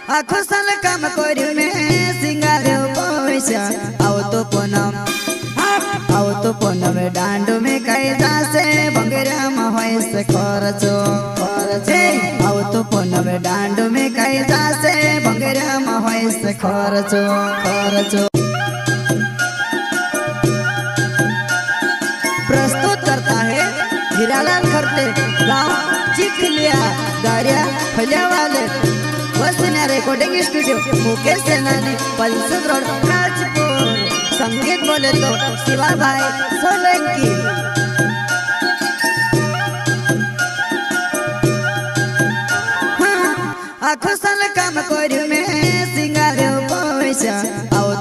आखो साल काम करी में सिंगारे पैसा आओ तो पूनम डांडो में कई जासे भंगेरा में से खर्चो आओ तो पूनम डांडो में कई जासे भंगेरा में से खर्चो प्रस्तुत करता है हीरालाल खरते गाँव चिखलिया गाड़िया फैलिया वाले वसुन्या रिकॉर्डिंग स्टूडियो मुकेश सेनानी पल्सद रोड राजपुर। संगीत बोले तो शिवा भाई सोलंकी। आखो साल काम करी में सिंगारे पैसा आओ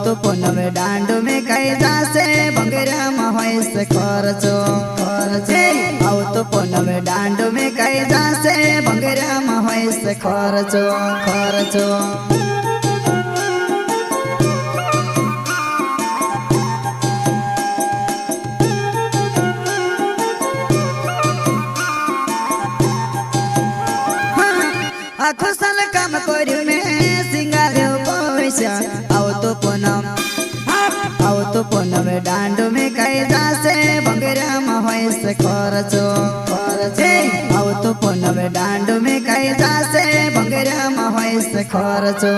तो पूनम डांडो में कई जासे भंगेरा में से खर्चो आओ तो पूनम डांडो में कई जासे भंगेरा में से खर्चो आखो साल काम करी में सिंगारे पैसा आओ तो पूनम डांडो में कई जासे भंगेरा में से खर्चो आओ तो पूनम डांडो में कई जासे भंगेरा में से खर्चो